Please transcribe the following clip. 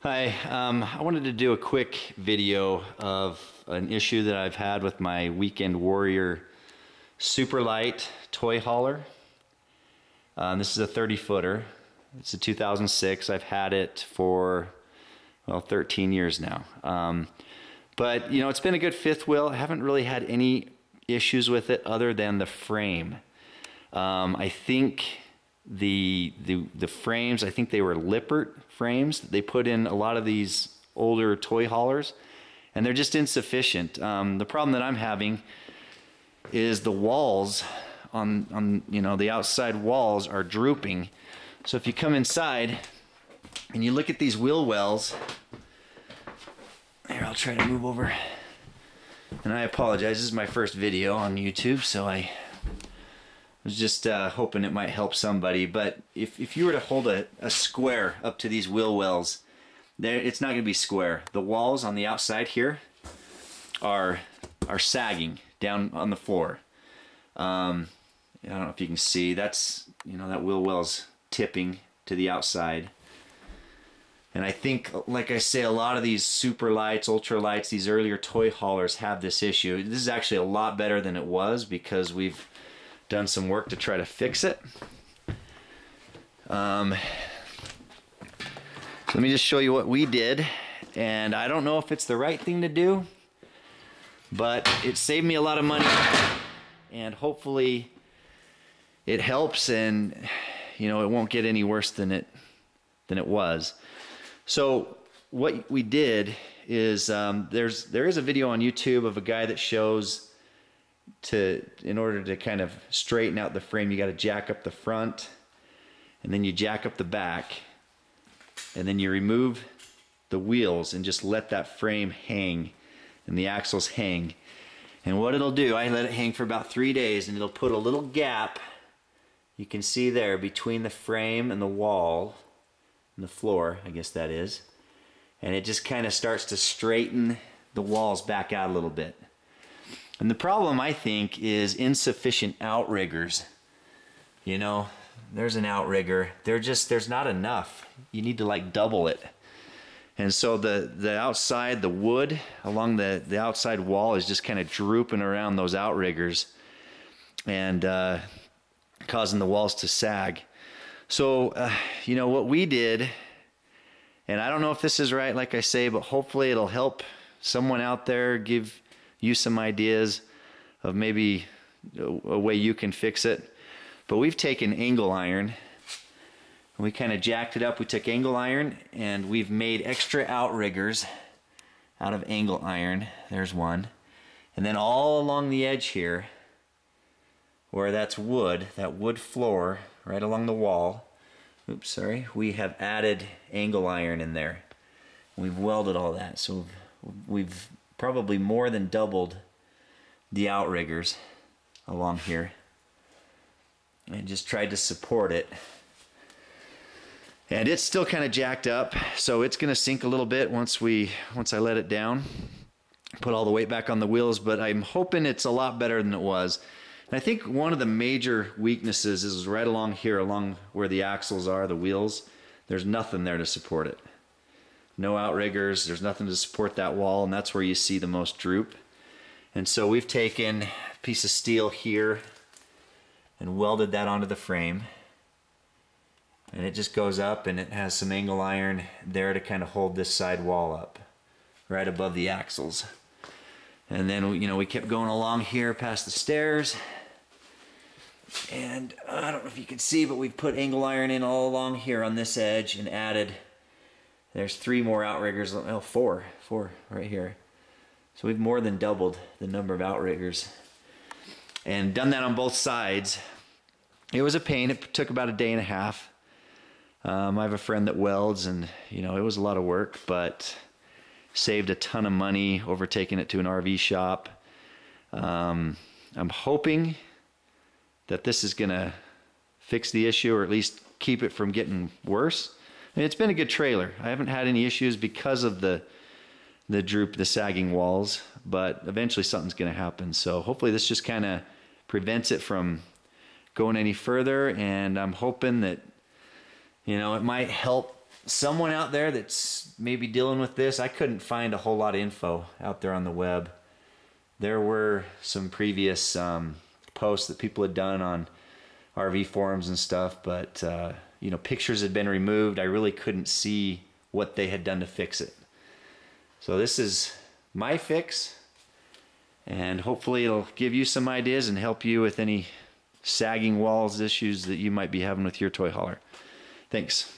Hi, I wanted to do a quick video of an issue that I've had with my Weekend Warrior super light toy hauler. This is a 30 footer. It's a 2006. I've had it for, well, 13 years now. But you know, it's been a good fifth wheel. I haven't really had any issues with it other than the frame. I think the frames, I think they were Lippert frames that they put in a lot of these older toy haulers, and they're just insufficient. The problem that I'm having is the walls on you know, the outside walls are drooping. So if you come inside and you look at these wheel wells, here, I'll try to move over. And I apologize, this is my first video on YouTube, so I was just hoping it might help somebody. But if you were to hold a square up to these wheel wells, it's not going to be square. The walls on the outside here are sagging down on the floor. I don't know if you can see. That's, you know, that wheel well's tipping to the outside. And I think, like I say, a lot of these super lights, ultra lights, these earlier toy haulers have this issue. This is actually a lot better than it was because we've done some work to try to fix it. So let me just show you what we did. And I don't know if it's the right thing to do, but it saved me a lot of money, and hopefully it helps, and you know, it won't get any worse than it was. So what we did is there is a video on YouTube of a guy that shows in order to kind of straighten out the frame, you got to jack up the front, and then you jack up the back, and then you remove the wheels and just let that frame hang and the axles hang. And what it'll do, I let it hang for about 3 days, and it'll put a little gap, you can see there, between the frame and the wall and the floor, I guess that is, and it just kind of starts to straighten the walls back out a little bit. And the problem, I think, is insufficient outriggers. You know, there's an outrigger. There's not enough. You need to like double it. And so the outside, the wood along the outside wall is just kind of drooping around those outriggers and causing the walls to sag. So, you know, what we did, and I don't know if this is right, like I say, but hopefully it'll help someone out there, give you some ideas of maybe a way you can fix it. But we've taken angle iron, and we kind of jacked it up. We took angle iron, and we've made extra outriggers out of angle iron. There's one. And then all along the edge here, where that's wood, that wood floor, right along the wall, oops, sorry, we have added angle iron in there. We've welded all that, so we've probably more than doubled the outriggers along here, and just tried to support it. And it's still kind of jacked up, so it's going to sink a little bit once I let it down, put all the weight back on the wheels. But I'm hoping it's a lot better than it was. And I think one of the major weaknesses is right along here, along where the axles are, the wheels. There's nothing there to support it. No outriggers, there's nothing to support that wall, and that's where you see the most droop. And so we've taken a piece of steel here and welded that onto the frame. And it just goes up, and it has some angle iron there to kind of hold this side wall up, right above the axles. And then, you know, we kept going along here past the stairs. And I don't know if you can see, but we've put angle iron in all along here on this edge and added, there's 3 more outriggers, oh, four right here. So we've more than doubled the number of outriggers and done that on both sides. It was a pain. It took about a day and a half. I have a friend that welds, and you know, it was a lot of work, but saved a ton of money over taking it to an RV shop. I'm hoping that this is gonna fix the issue, or at least keep it from getting worse. I mean, it's been a good trailer. I haven't had any issues because of the droop, the sagging walls, but eventually something's going to happen. So hopefully this just kind of prevents it from going any further, and I'm hoping that, you know, it might help someone out there that's maybe dealing with this, I couldn't find a whole lot of info out there on the web. There were some previous posts that people had done on RV forums and stuff, but you know, pictures had been removed. I really couldn't see what they had done to fix it. So this is my fix, and hopefully it'll give you some ideas and help you with any sagging walls issues that you might be having with your toy hauler. Thanks.